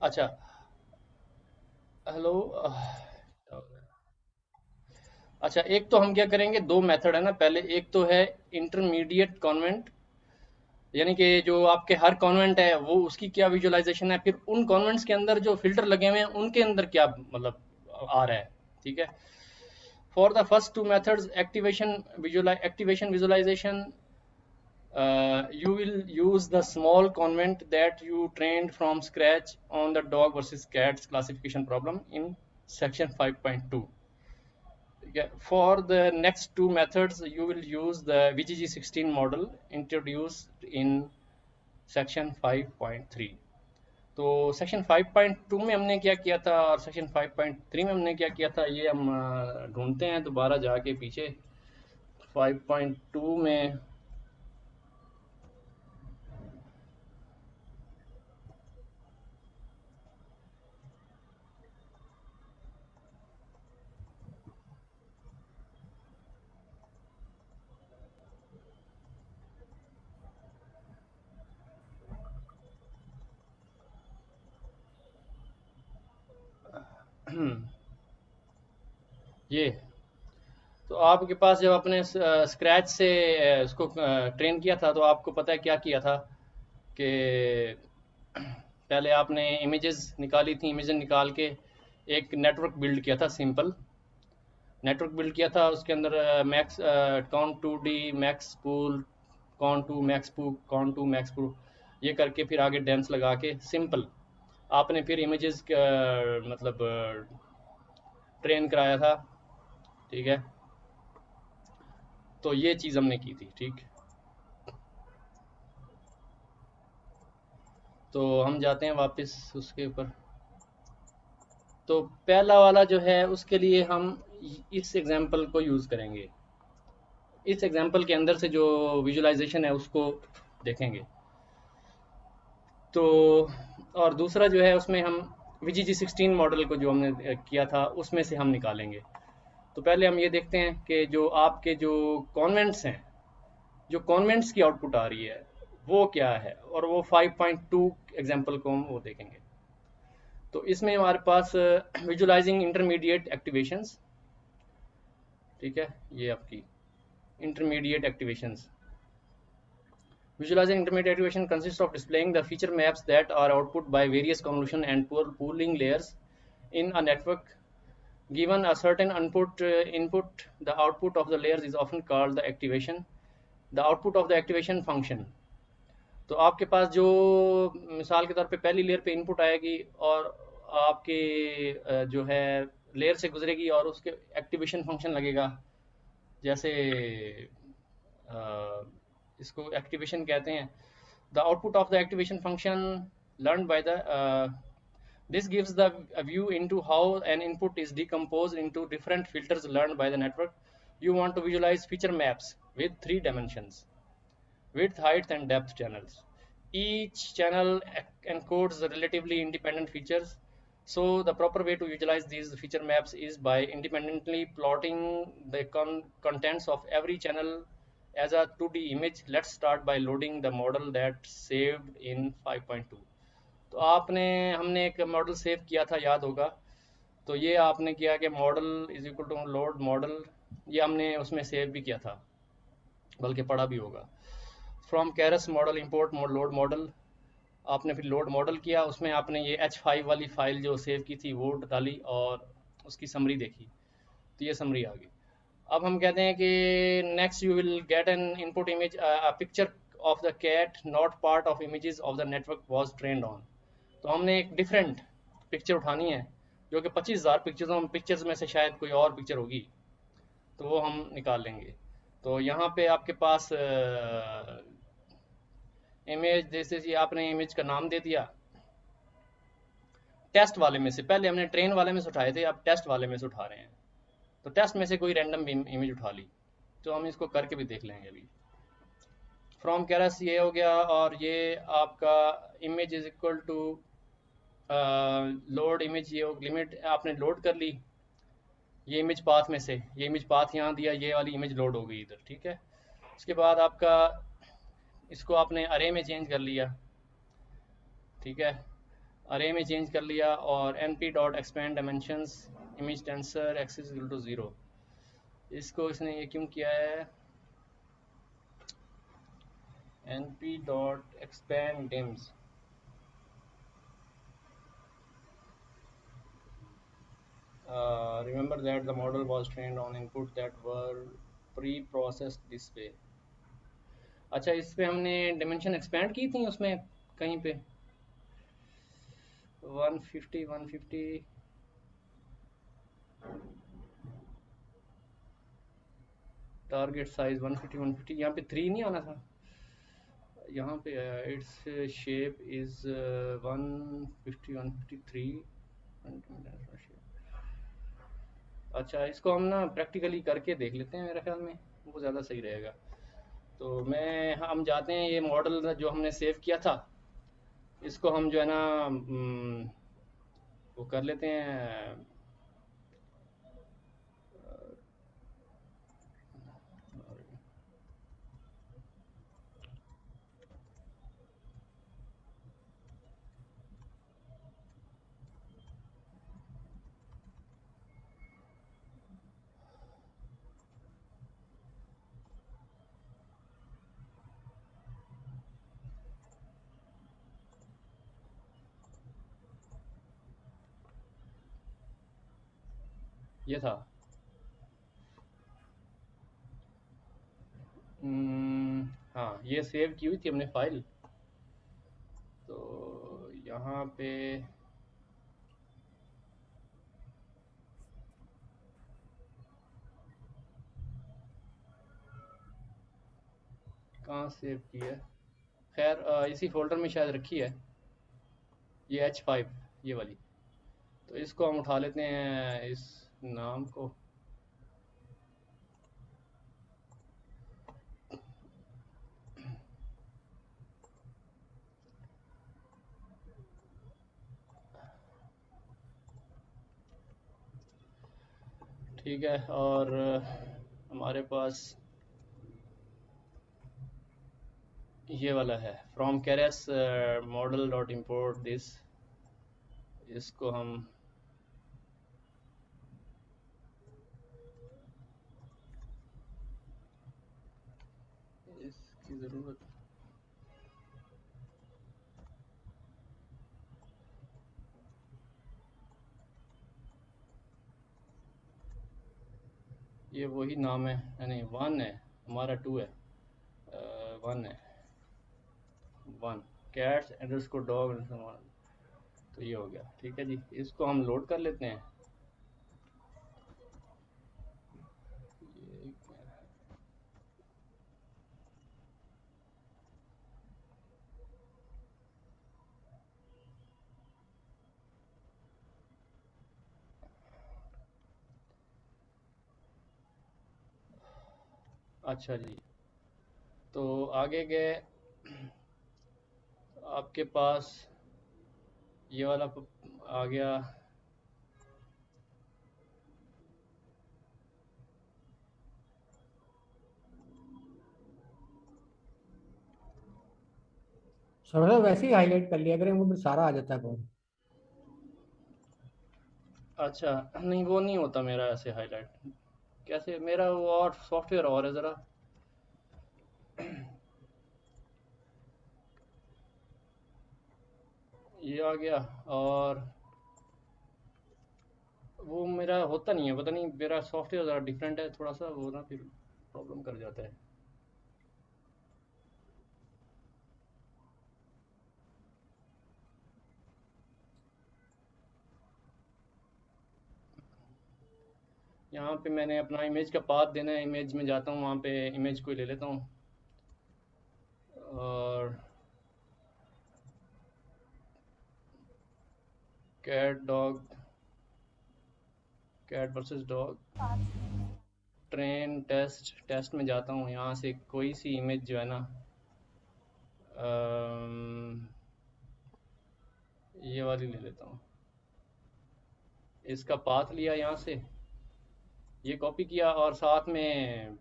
अच्छा। हेलो। अच्छा, एक तो हम क्या करेंगे, दो मेथड है ना। पहले एक तो है इंटरमीडिएट कॉन्वेंट, यानी कि जो आपके हर कॉन्वेंट है वो उसकी क्या विजुअलाइजेशन है, फिर उन कॉन्वेंट्स के अंदर जो फिल्टर लगे हुए हैं उनके अंदर क्या मतलब आ रहा है। ठीक है। For the first two methods, activation visualization, you will use the small convent that you trained from scratch on the dog versus cats classification problem in section 5.2. Yeah, for the next two methods, you will use the VGG16 model introduced in section 5.3. तो section 5.2 में हमने क्या किया था और section 5.3 में हमने क्या किया था, ये हम ढूंढते हैं दोबारा जाके पीछे। 5.2 में ये, तो आपके पास जब आपने स्क्रैच से उसको ट्रेन किया था, तो आपको पता है क्या किया था कि पहले आपने इमेजेस निकाली थी, इमेजेस निकाल के एक नेटवर्क बिल्ड किया था, सिंपल नेटवर्क बिल्ड किया था। उसके अंदर max count two D max pool, count two max pool, count two max pool, ये करके फिर आगे डेंस लगा के सिंपल आपने फिर इमेजेस मतलब ट्रेन कराया था। ठीक है। तो ये चीज़ हमने की थी। ठीक। तो हम जाते हैं वापस उसके ऊपर। तो पहला वाला जो है उसके लिए हम इस एग्जांपल को यूज़ करेंगे। इस एग्जांपल के अंदर से जो विजुअलाइजेशन है उसको देखेंगे। तो और दूसरा जो है उसमें हम VGG16 मॉडल को जो हमने किया था उसमें से हम निकालेंगे। तो पहले हम ये देखते हैं कि जो आपके जो कॉन्वेंट्स हैं, जो कॉन्वेंट्स की आउटपुट आ रही है वो क्या है, और वो 5.2 एग्जांपल को हम वो देखेंगे। तो इसमें हमारे पास विजुअलाइजिंग इंटरमीडिएट एक्टिवेशंस। ठीक है, ये आपकी intermediate एक्टिवेशंस। Visualizing intermediate activation consists of displaying the feature maps that are output by various convolution and pooling layers in a network. Given a certain input, the output of the layers is often called the activation. The output of the activation function. तो आपके पास जो मिसाल के तौर पे पहली layer पे input आएगी और आपके जो है लेयर से गुजरेगी और उसके एक्टिवेशन फंक्शन लगेगा। जैसे अ, इसको एक्टिवेशन कहते हैं। The output of the activation function learn by the this gives the a view into how an input is decomposed into different filters learned by the network. You want to visualize feature maps with three dimensions: width, height, and depth channels. Each channel encodes the relatively independent features. So the proper way to visualize these feature maps is by independently plotting the contents of every channel as a 2D image. Let's start by loading the model that saved in 5.2. तो आपने हमने एक model save किया था, याद होगा। तो ये आपने किया कि model is equal to load model, ये हमने उसमें सेव भी किया था, बल्कि पढ़ा भी होगा। From Keras model import load model, आपने फिर लोड मॉडल किया, उसमें आपने ये H5 वाली फाइल जो सेव की थी वो डाली और उसकी समरी देखी। तो ये समरी आ गई। अब हम कहते हैं कि next you will get an input image, picture of the cat not part of images of the network was trained on. तो हमने एक डिफरेंट पिक्चर उठानी है, जो कि 25,000 पिक्चर्स में से शायद कोई और पिक्चर होगी, तो वो हम निकाल लेंगे। तो यहाँ पे आपके पास इमेज, जैसे कि आपने इमेज का नाम दे दिया टेस्ट वाले में से। पहले हमने ट्रेन वाले में से उठाए थे, अब टेस्ट वाले में से उठा रहे हैं। तो टेस्ट में से कोई रैंडम इमेज उठा ली, तो हम इसको करके भी देख लेंगे अभी। फ्रॉम कैरस ये हो गया, और ये आपका image is equal to load image, ये लिमिट आपने लोड कर ली। ये इमेज पाथ में से, ये इमेज पाथ यहाँ दिया, ये वाली इमेज लोड हो गई इधर। ठीक है। उसके बाद आपका इसको आपने अरे में चेंज कर लिया। ठीक है। अरे में चेंज कर लिया, और np dot expand dimensions image tensor X is equal to 0। इसको इसने ये क्यों किया है, np dot expand dims, remember that the model was trained on input that were pre-processed this way। अच्छा, इस पे हमने डायमेंशन एक्सपेंड की थी उसमें कहीं पे 150 टारगेट साइज 150 यहाँ पे 3 नहीं आना था, यहाँ पे इट्स शेप इज 153। अच्छा, इसको हम ना प्रैक्टिकली करके देख लेते हैं, मेरे ख्याल में वो ज़्यादा सही रहेगा। तो हम जाते हैं, ये मॉडल जो हमने सेव किया था इसको हम जो है ना वो कर लेते हैं, ये था हाँ, ये सेव की हुई थी हमने फाइल। तो यहाँ पे कहाँ सेव की है, खैर इसी फोल्डर में शायद रखी है, ये H5 ये वाली। तो इसको हम उठा लेते हैं, इस नाम को ठीक है, और हमारे पास ये वाला है from Keras model dot import this, इसको हम इसकी ज़रूरत, ये वही नाम है, नहीं 1 है हमारा, 2 है, 1 है, 1 कैट्स अंडरस्कोर डॉग। तो ये हो गया, ठीक है जी, इसको हम लोड कर लेते हैं। ये अच्छा जी, तो आगे गए, आपके पास ये वाला आ गया, थोड़ा वैसे ही हाईलाइट कर लिया करें, वो फिर सारा आ जाता है बहुत। अच्छा नहीं वो नहीं होता मेरा ऐसे हाईलाइट, कैसे मेरा वो और सॉफ्टवेयर और है ज़रा, ये आ गया, और वो मेरा होता नहीं है, पता नहीं मेरा सॉफ्टवेयर ज़रा डिफरेंट है थोड़ा सा, वो ना फिर प्रॉब्लम कर जाता है। यहाँ पे मैंने अपना इमेज का पाथ देना है, इमेज में जाता हूँ, वहाँ पे इमेज को ले लेता हूँ, और cat dog, cat versus dog, train test, test में जाता हूँ, यहाँ से कोई सी इमेज जो है ना, ये वाली ले लेता हूँ, इसका पाथ लिया यहाँ से, ये कॉपी किया, और साथ में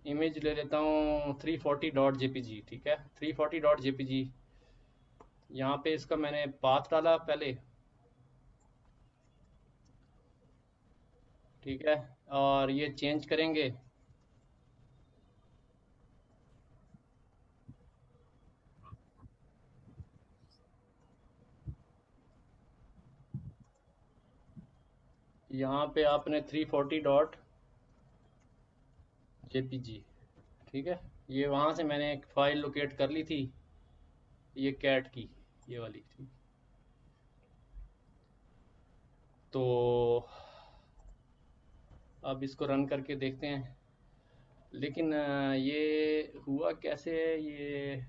इमेज ले लेता हूँ 340 डॉट जेपीजी, ठीक है 340 डॉट जेपीजी, यहाँ पे इसका मैंने पाथ डाला पहले, ठीक है, और ये चेंज करेंगे। यहाँ पे आपने 340 डॉट जेपीजी, ठीक है, ये वहाँ से मैंने एक फाइल लोकेट कर ली थी, ये कैट की, ये वाली, ठीक। तो अब इसको रन करके देखते हैं, लेकिन ये हुआ कैसे है, ये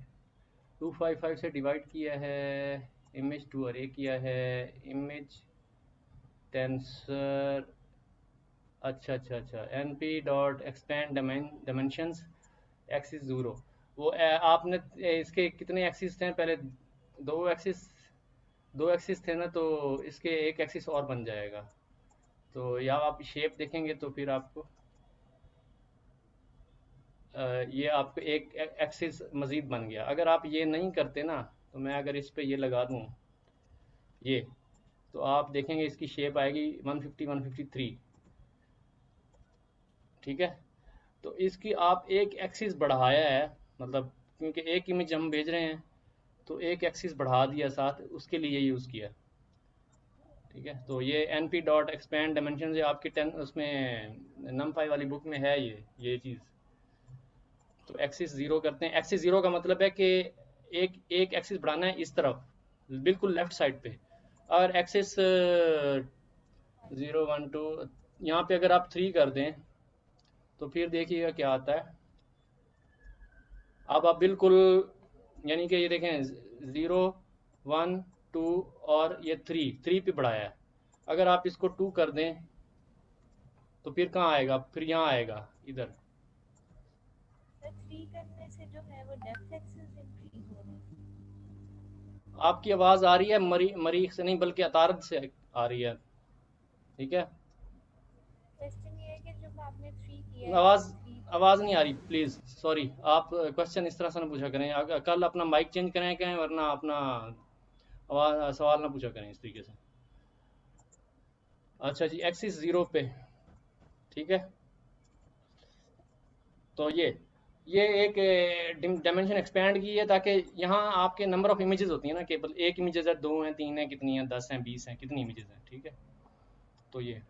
255 से डिवाइड किया है, इमेज टू अरे किया है, इमेज टेंसर, अच्छा अच्छा अच्छा, N P dot expand dimensions axis zero. वो आपने इसके कितने एक्सिस थे पहले, दो एक्सिस, दो एक्सिस थे ना, तो इसके एक एक्सिस और बन जाएगा। तो या आप शेप देखेंगे तो फिर आपको ये आपको एक एक्सिस मज़ीद बन गया। अगर आप ये नहीं करते ना, तो मैं अगर इस पे ये लगा दूँ ये, तो आप देखेंगे इसकी शेप आएगी 150 153, ठीक है। तो इसकी आप एक एक्सिस बढ़ाया है, मतलब क्योंकि एक इमेज हम भेज रहे हैं, तो एक एक्सिस बढ़ा दिया साथ, उसके लिए यूज़ किया, ठीक है। तो ये N P dot expand dimension से आपके 10 उसमें नम 5 वाली बुक में है ये चीज़। तो एक्सिस ज़ीरो करते हैं। एक्सिस ज़ीरो का मतलब है कि एक एक एक्सिस बढ़ाना है इस तरफ, बिल्कुल लेफ्ट साइड पे। और एक्सिस 0 1 2, यहाँ पे अगर आप 3 कर दें तो फिर देखिएगा क्या आता है। अब आप बिल्कुल, यानी कि ये देखें 0 1 2 और ये 3 पे बढ़ाया है। अगर आप इसको 2 कर दें तो फिर कहाँ आएगा, फिर यहाँ आएगा इधर। सर 3 करने से जो है वो डेप्थ एक्सेस इंक्रीज हो रहा है। आपकी आवाज़ आ रही है मरीख से नहीं, बल्कि अतारद से आ रही है, ठीक है। क्वेश्चन ये है कि जब आपने 3 किया है आवाज़ तो 3 आवाज़ नहीं आ रही, प्लीज़ सॉरी। आप क्वेश्चन इस तरह से ना पूछा करें, कल अपना माइक चेंज करें कहें, वरना अपना आवाज़ सवाल ना पूछा करें इस तरीके से। अच्छा जी, एक्सिस ज़ीरो पे, ठीक है। तो ये एक डायमेंशन एक्सपेंड की है, ताकि यहाँ आपके नंबर ऑफ इमेजेस होती हैं ना, केवल एक इमेजेस है, 2 हैं, 3 हैं, कितनी हैं, 10 हैं, 20 हैं, कितनी इमेजेस हैं, ठीक है। तो ये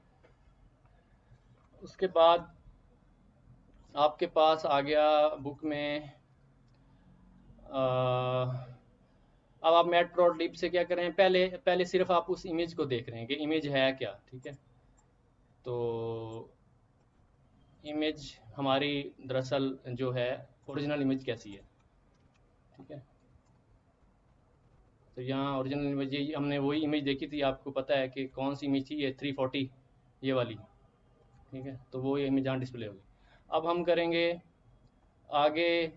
उसके बाद आपके पास आ गया बुक में, अब आप मैट प्लॉट लिप से क्या करें, पहले पहले सिर्फ आप उस इमेज को देख रहे हैं कि इमेज है क्या, ठीक है। तो इमेज हमारी दरअसल जो है ओरिजिनल इमेज कैसी है, ठीक है। तो यहाँ ओरिजिनल इमेज, ये हमने वही इमेज देखी थी, आपको पता है कि कौन सी इमेज थी, ये 340 ये वाली, ठीक है। तो वो इमेज यहाँ डिस्प्ले होगी। अब हम करेंगे आगे,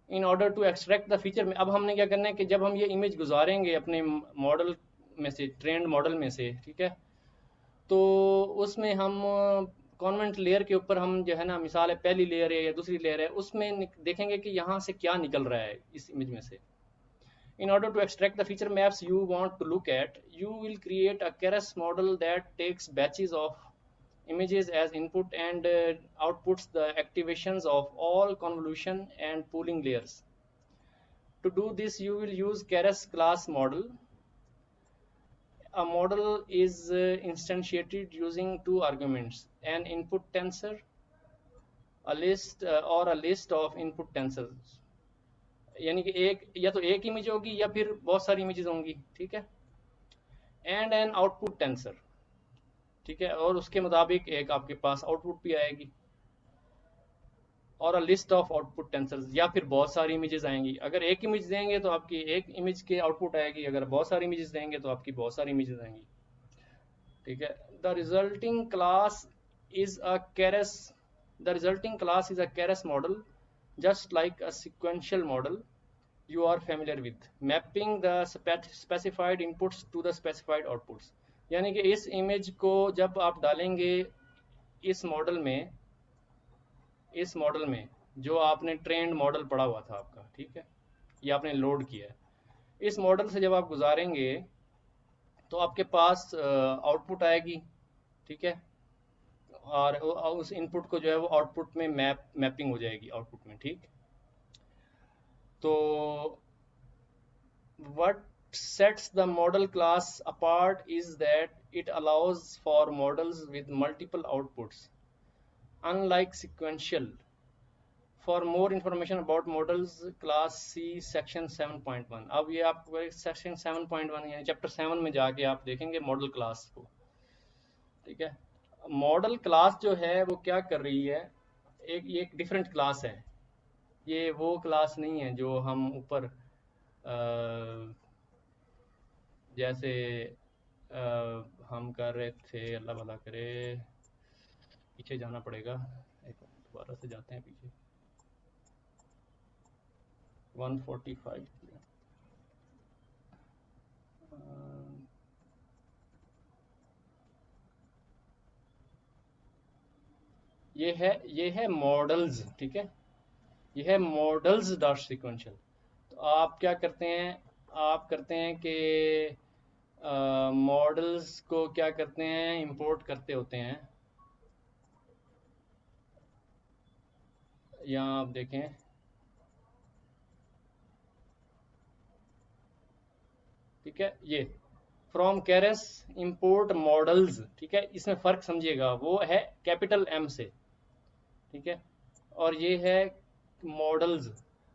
in order to extract the feature में, अब हमने क्या करना है कि जब हम ये इमेज गुजारेंगे अपने मॉडल में से, ट्रेंड मॉडल में से, ठीक है, तो उसमें हम कॉन्वेंट लेयर के ऊपर हम जो है ना, मिसाल है पहली लेयर है या दूसरी लेयर है, उसमें देखेंगे कि यहाँ से क्या निकल रहा है इस इमेज में से। In order to extract the feature maps you want to look at, you will create a Keras model that takes batches of images as input and outputs the activations of all convolution and pooling layers. To do this, you will use Keras class model. A model is instantiated using two arguments, an input tensor, a list or a list of input tensors. यानी कि एक या तो एक image होगी या फिर बहुत सारी इमेजेस होंगी, ठीक है। एंड एन आउटपुट टेंसर, ठीक है, और उसके मुताबिक एक आपके पास आउटपुट भी आएगी, और a list of output tensors, या फिर बहुत सारी इमेजेस आएंगी। अगर एक इमेज देंगे तो आपकी एक इमेज के आउटपुट आएगी, अगर बहुत सारी इमेजेस देंगे तो आपकी बहुत सारी इमेजेस आएंगी, ठीक है। The resulting class is a Keras the resulting class is a Keras model, just like a sequential model you are familiar with, mapping the specified inputs to the specified outputs। यानी कि इस image को जब आप डालेंगे इस model में, इस मॉडल में जो आपने ट्रेंड मॉडल पढ़ा हुआ था आपका, ठीक है, ये आपने लोड किया है, इस मॉडल से जब आप गुजारेंगे तो आपके पास आउटपुट आएगी, ठीक है, और उस इनपुट को जो है वो आउटपुट में मैपिंग हो जाएगी आउटपुट में, ठीक। तो what sets the model class apart is that it allows for models with multiple outputs, unlike sequential. For more information about models class, see section 7.1. अब ये आपको सेक्शन 7.1 यानी चैप्टर 7 में जाके आप देखेंगे मॉडल क्लास को, ठीक है। मॉडल क्लास जो है वो क्या कर रही है, ये एक डिफरेंट क्लास है, ये वो क्लास नहीं है जो हम ऊपर जैसे हम कर रहे थे, अल्लाह भला करे, पीछे जाना पड़ेगा, एक दोबारा से जाते हैं पीछे, 145 ये है मॉडल्स, ठीक है, ये है मॉडल्स डॉट सिक्वेंशियल। तो आप क्या करते हैं, आप करते हैं कि मॉडल्स को क्या करते हैं, इंपोर्ट करते होते हैं। यहाँ आप देखें, ठीक है, ये फ्रॉम केरस इंपोर्ट मॉडल्स, ठीक है, इसमें फ़र्क समझिएगा, वो है कैपिटल एम से, ठीक है, और ये है मॉडल्स।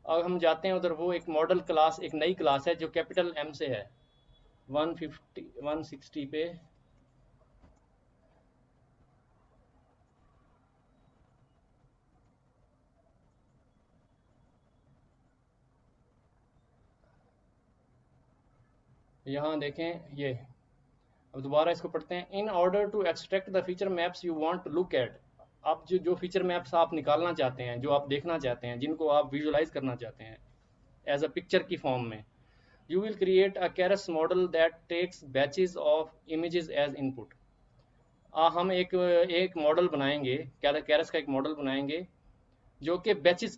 अब हम जाते हैं उधर, वो एक मॉडल क्लास, एक नई क्लास है जो कैपिटल एम से है, 160 पे, यहाँ देखें ये, अब दोबारा इसको पढ़ते हैं। In order to extract the feature maps you want to look at, आप जो फीचर मैप्स आप निकालना चाहते हैं, जो आप देखना चाहते हैं, जिनको आप विजुलाइज करना चाहते हैं एज अ पिक्चर की फॉर्म में, you will create a Keras model that takes batches of images as input. हम एक मॉडल बनाएंगे, Keras का एक मॉडल बनाएंगे जो कि बैचेस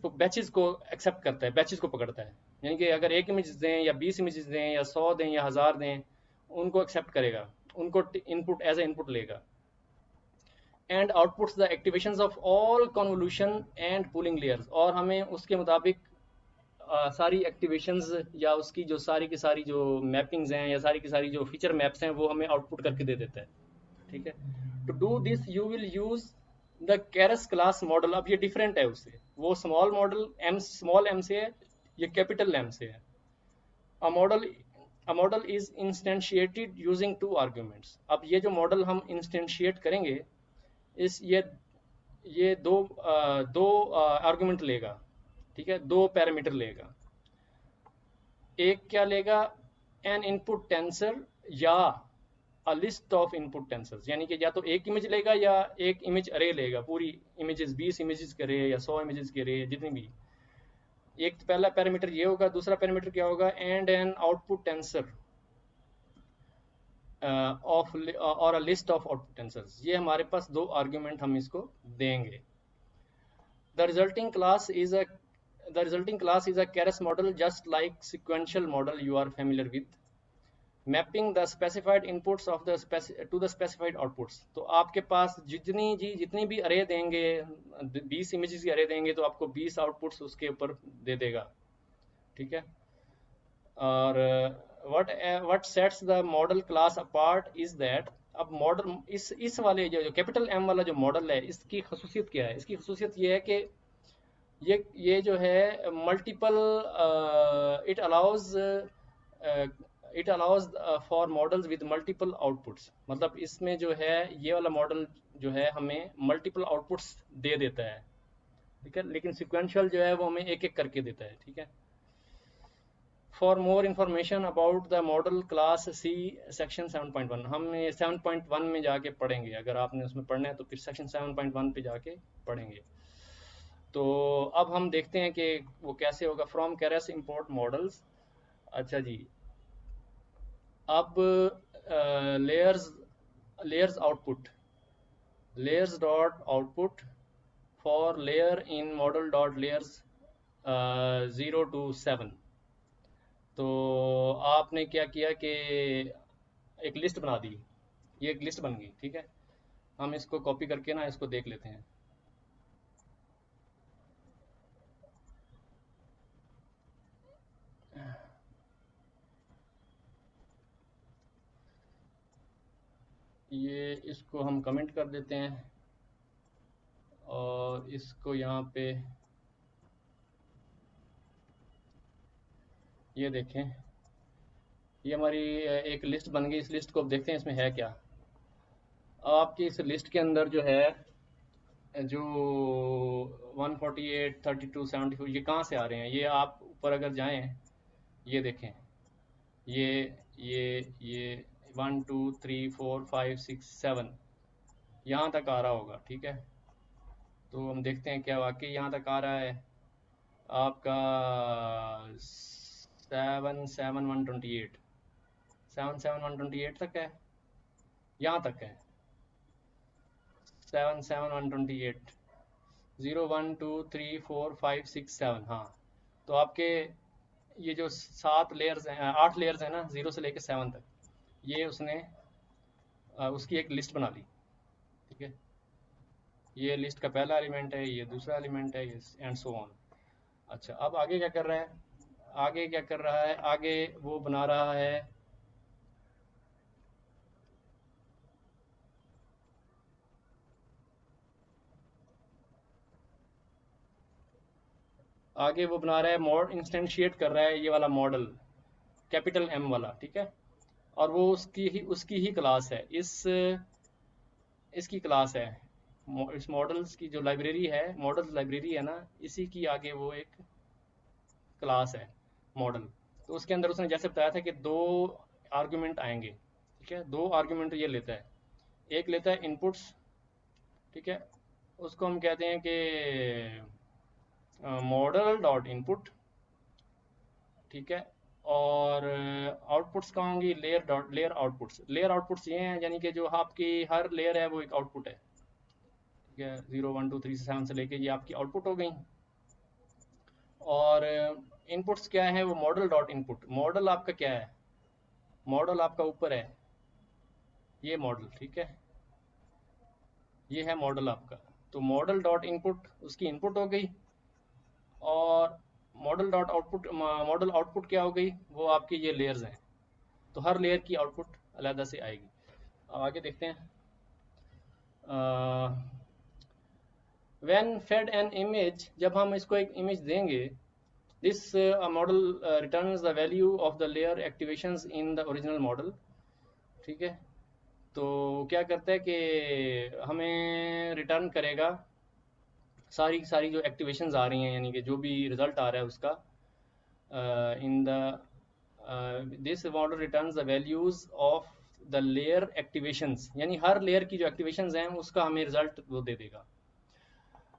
को एक्सेप्ट करता है, बैचेस को पकड़ता है, यानी कि अगर 1 इमेज दें या 20 इमेजेस दें या 100 दें या 1000 दें, उनको एक्सेप्ट करेगा, उनको इनपुट एज ए इनपुट लेगा, and outputs the activations of all convolution and pooling layers, और हमें उसके मुताबिक सारी एक्टिवेशंस या उसकी जो सारी की सारी जो मैपिंग्स हैं या सारी की सारी जो फीचर मैप्स हैं वो हमें आउटपुट करके दे देता है, ठीक है। To do this you will use the Keras class model. अब ये डिफरेंट है उससे, वो स्मॉल मॉडल स्मॉल एम से है, ये कैपिटल एम से है। A model is instantiated using 2 arguments. अब ये जो मॉडल हम इंस्टेंशिएट करेंगे, ये दो आर्ग्यूमेंट लेगा, ठीक है, 2 पैरामीटर लेगा। एक क्या लेगा, एन इनपुट टेंसर या अ लिस्ट ऑफ इनपुट टेंसर्स, यानी कि या तो एक इमेज लेगा या एक इमेज अरे लेगा, पूरी इमेजेस 20 इमेजेस के अरे या 100 इमेजेस के अरे, जितनी भी। एक तो पहला पैरामीटर ये होगा, दूसरा पैरामीटर क्या होगा, and an output tensor of और a list of output tensors. ये हमारे पास 2 आर्ग्यूमेंट हम इसको देंगे। The resulting class is a Keras model, just like sequential model you are familiar with, mapping the specified inputs of to the specified outputs. तो आपके पास जितनी भी अरे देंगे, 20 इमेजेस की अरे देंगे तो आपको 20 आउटपुट्स उसके ऊपर दे देगा, ठीक है। और what sets the model class apart is that, अब मॉडल इस वाले जो कैपिटल एम वाला जो मॉडल है, इसकी खसूसियत क्या है, इसकी खसूसियत ये है कि ये जो है multiple, it allows for models with multiple outputs. मतलब इसमें जो है ये वाला मॉडल जो है हमें मल्टीपल आउटपुट्स दे देता है, ठीक है, लेकिन सिक्वेंशियल जो है वो हमें एक एक करके देता है, ठीक है। For more information about the model class, see section 7.1। हम 7.1 में जाके पढ़ेंगे, अगर आपने उसमें पढ़ना है तो फिर सेक्शन 7.1 पे जाके पढ़ेंगे। तो अब हम देखते हैं कि वो कैसे होगा। फ्रॉम Keras इंपोर्ट मॉडल्स, अच्छा जी, अब layers output, layers dot output for layer in model dot layers 0 to 7। तो आपने क्या किया कि एक लिस्ट बना दी, ये एक लिस्ट बन गई, ठीक है। हम इसको कॉपी करके ना इसको देख लेते हैं। ये इसको हम कमेंट कर देते हैं और इसको यहाँ पे ये देखें, ये हमारी एक लिस्ट बन गई। इस लिस्ट को अब देखते हैं इसमें है क्या। आपकी इस लिस्ट के अंदर जो है, जो 148, 32, 74 ये कहाँ से आ रहे हैं, ये आप ऊपर अगर जाएं, ये देखें, ये ये 1 2 3 4 5 6 7 यहाँ तक आ रहा होगा, ठीक है। तो हम देखते हैं क्या वाकई यहाँ तक आ रहा है। आपका 77128 तक है, यहाँ तक है 77128 0 1 2 3 4 5 6 7। हाँ, तो आपके ये जो 7 लेयर्स हैं, 8 लेयर्स हैं ना, 0 से लेकर 7 तक, ये उसने उसकी एक लिस्ट बना ली, ठीक है। ये लिस्ट का पहला एलिमेंट है, ये दूसरा एलिमेंट है, ये एंड सो ऑन। अच्छा, अब आगे क्या कर रहा है, आगे क्या कर रहा है, आगे वो बना रहा है, आगे वो बना रहा है इंस्टेंशिएट कर रहा है ये वाला मॉडल, कैपिटल M वाला, ठीक है। और वो उसकी ही क्लास है, इसकी क्लास है, इस मॉडल्स की जो लाइब्रेरी है, मॉडल्स लाइब्रेरी है ना, इसी की आगे वो एक क्लास है मॉडल। तो उसके अंदर उसने जैसे बताया था कि 2 आर्गुमेंट आएंगे, ठीक है। 2 आर्गुमेंट ये लेता है, एक लेता है इनपुट्स, ठीक है, उसको हम कहते हैं कि मॉडल डॉट इनपुट, ठीक है। और आउटपुट्स कहाँ होंगी, लेयर आउटपुट्स। लेयर आउटपुट्स ये हैं, यानी कि जो आपकी हर लेयर है वो एक आउटपुट है, ठीक है। 0 1 2 3 से 7 से लेके ये आपकी आउटपुट हो गई। और इनपुट्स क्या है, वो मॉडल डॉट इनपुट। मॉडल आपका क्या है, मॉडल आपका ऊपर है, ये मॉडल, ठीक है, ये है मॉडल आपका। तो मॉडल डॉट इनपुट उसकी इनपुट हो गई, और model dot output, model output क्या हो गई, वो आपकी ये लेयर्स हैं। तो हर लेयर की आउटपुट अलग से आएगी। अब आगे देखते हैं। व्हेन फेड एन इमेज, जब हम इसको एक इमेज देंगे, this model returns the value of the layer activations in the original model, ठीक है। तो क्या करता है कि हमें रिटर्न करेगा सारी सारी जो एक्टिवेशंस आ रही हैं, यानी कि जो भी रिजल्ट आ रहा है उसका, in the this model returns the values of the layer activations, यानी हर लेयर की जो एक्टिवेशंस हैं उसका हमें रिजल्ट वो दे देगा।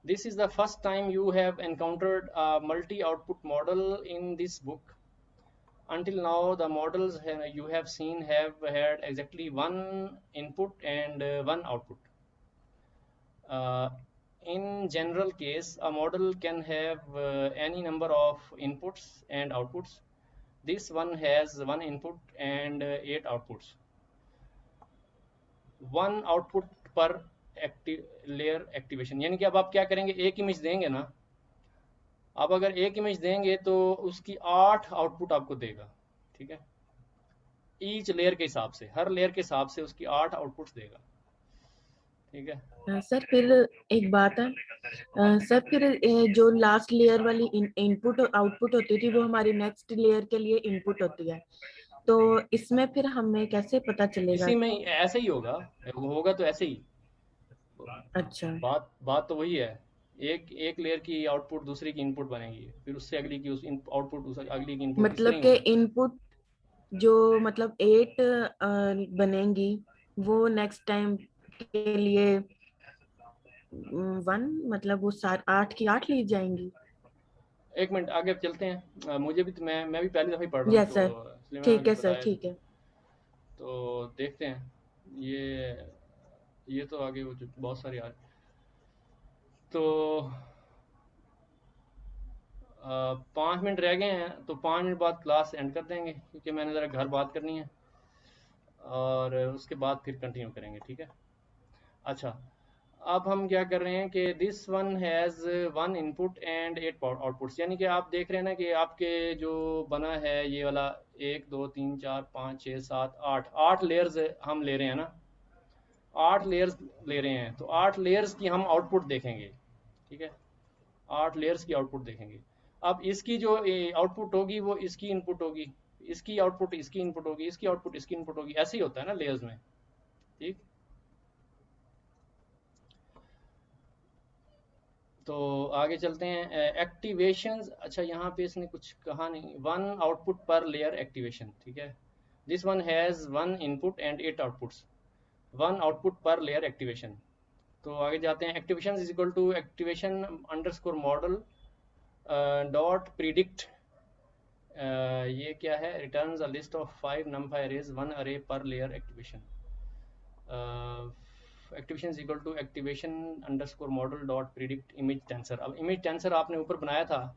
This is the first time you have encountered a multi-output model in this book. Until now, the models you have seen have had exactly one input and one output. Uh, in general case, a model can have any number of inputs and outputs. This one has one input and 8 outputs. One output per layer activation, यानी कि अब आप क्या करेंगे, एक image देंगे ना, आप अगर एक इमेज देंगे तो उसकी 8 आउटपुट आपको देगा, ठीक है। ईच लेयर के हिसाब से, हर लेयर के हिसाब से उसकी 8 आउटपुट्स देगा, ठीक है। सर फिर एक बात है, सर फिर जो लास्ट लेयर वाली इनपुट और आउटपुट होती थी वो हमारी नेक्स्ट लेयर के लिए इनपुट होती है, तो इसमें फिर हमें कैसे पता चलेगा? इसी में ऐसे ही होगा, वो होगा तो ऐसे ही। अच्छा, बात तो वही है, एक लेयर की आउटपुट दूसरे की इनपुट बनेगी, फिर उससे अगली की उस आउटपुट अगली की इनपुट, मतलब के इनपुट जो मतलब 8 बनेंगी वो नेक्स्ट टाइम के लिए 1, मतलब वो 8 की 8 ली जाएंगी। एक मिनट आगे चलते हैं। मुझे भी तो मैं भी पहली दफा ही पढ़ रहा हूँ, यस सर, तो इसलिए ठीक है सर, बताया। ठीक है। तो देखते हैं, ये तो आगे वो बहुत सारे आ रहे। तो 5 मिनट रह गए हैं, तो 5 मिनट बाद क्लास एंड कर देंगे, क्योंकि मैंने ज़रा घर बात करनी है और उसके बाद फिर कंटिन्यू करेंगे, ठीक है। अच्छा, अब हम क्या कर रहे हैं कि this one has 1 input and 8 outputs, यानी कि आप देख रहे हैं ना कि आपके जो बना है ये वाला 1 2 3 4 5 6 7 8 लेयर्स हम ले रहे हैं ना, 8 लेयर्स ले रहे हैं, तो 8 लेयर्स की हम आउटपुट देखेंगे, ठीक है। 8 लेयर्स की आउटपुट देखेंगे। अब इसकी जो आउटपुट होगी वो इसकी इनपुट होगी, इसकी आउटपुट इसकी इनपुट होगी, इसकी आउटपुट इसकी इनपुट होगी, ऐसे ही होता है ना लेयर्स में, ठीक। तो आगे चलते हैं, एक्टिवेशंस। अच्छा, यहाँ पे इसने कुछ कहा नहीं, 1 आउटपुट पर लेयर एक्टिवेशन, ठीक है। This one has 1 input and 8 outputs, 1 output per layer activation. तो आगे जाते हैं, activation is equal to activation underscore model dot predict, ये क्या है, returns a list of 5 number arrays 1 array per layer activation. Activation is equal to activation underscore model dot predict image tensor. अब image tensor आपने ऊपर बनाया था,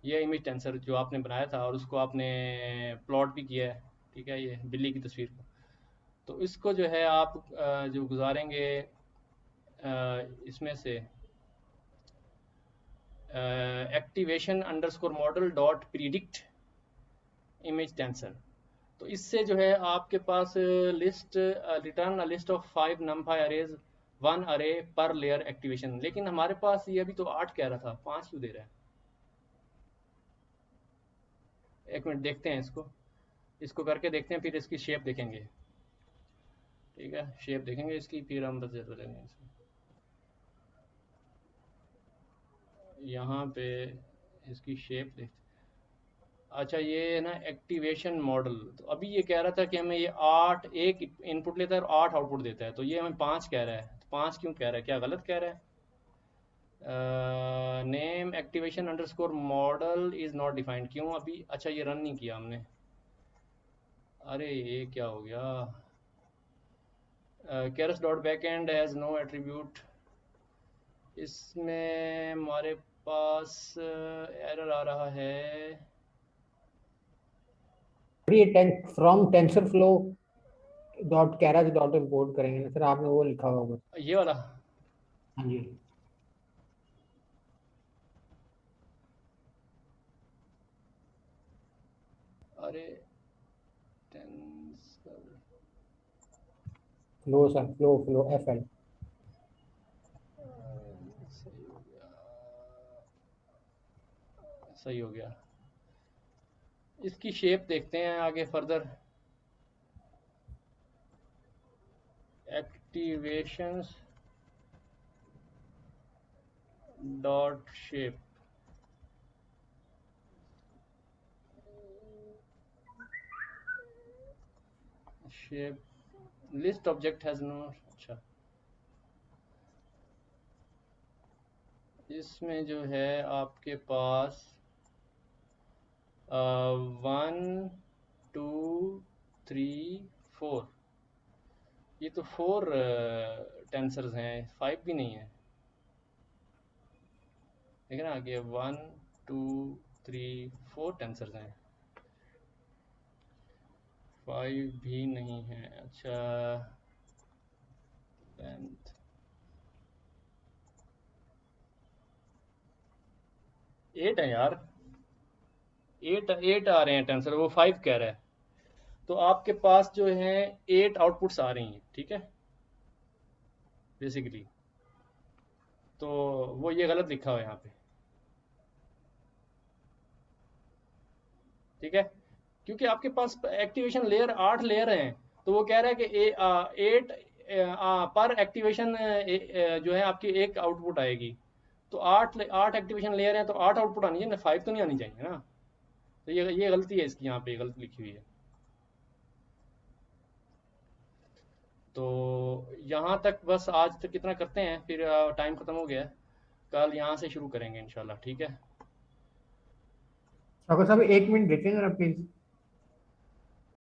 ये image tensor जो आपने बनाया था और उसको आपने प्लॉट भी किया है, ठीक है, ये बिल्ली की तस्वीर को। तो इसको जो है आप जो गुजारेंगे इसमें से activation underscore model dot predict image tensor. तो इससे जो है आपके पास list return a list of 5 number arrays 1 array per layer activation. लेकिन हमारे पास ये अभी तो 8 कह रहा था, 5 क्यों दे रहा है? एक मिनट देखते हैं इसको करके देखते हैं, फिर इसकी शेप देखेंगे, ठीक है। शेप देखेंगे इसकी, फिर हम बदलेंगे इसको। यहाँ पे इसकी शेप देख, अच्छा ये ना एक्टिवेशन मॉडल, तो अभी ये कह रहा था कि हमें ये 8 एक इनपुट लेता है और 8 आउटपुट देता है, तो ये हमें 5 कह रहा है। तो 5 क्यों कह रहा है, क्या गलत कह रहा है? Name activation underscore model is not defined, क्यों अभी? अच्छा ये रन नहीं किया हमने, अरे ये क्या हो गया। Keras dot backend has no attribute, इसमें हमारे पास एरर आ रहा है। ये from TensorFlow dot Keras dot import करेंगे ना सर, आपने वो लिखा होगा ये वाला, हाँ जी। अरे TensorFlow sir, flow FL। सही हो गया। इसकी शेप देखते हैं आगे further, activations dot shape, shape list object has no, अच्छा इसमें जो है आपके पास 1 2 3 4, ये तो 4 टेंसर्स हैं, 5 भी नहीं है, ठीक है ना। आगे 1 2 3 4 टेंसर्स हैं, 5 भी नहीं है। अच्छा 8 है यार, 8 आ रहे हैं टेंसर, वो 5 कह रहा है। तो आपके पास जो है 8 आउटपुट्स आ रही हैं, ठीक है, बेसिकली। तो वो ये गलत लिखा हुआ है यहाँ पे, ठीक है, क्योंकि आपके पास एक्टिवेशन लेयर 8 लेयर हैं, तो वो कह रहा है कि 8 पर एक्टिवेशन जो है आपकी एक आउटपुट आएगी। तो 8 एक्टिवेशन लेयर हैं, तो 8 आउटपुट आनी चाहिए ना, 5 तो नहीं आनी चाहिए ना। तो ये गलती है इसकी, यहाँ पे गलत लिखी हुई है। तो यहाँ तक बस आज तक कितना करते हैं, फिर टाइम ख़त्म हो गया है, कल यहाँ से शुरू करेंगे इंशाल्लाह, ठीक है। डॉक्टर साहब 1 मिनट देते हैं जरा प्लीज।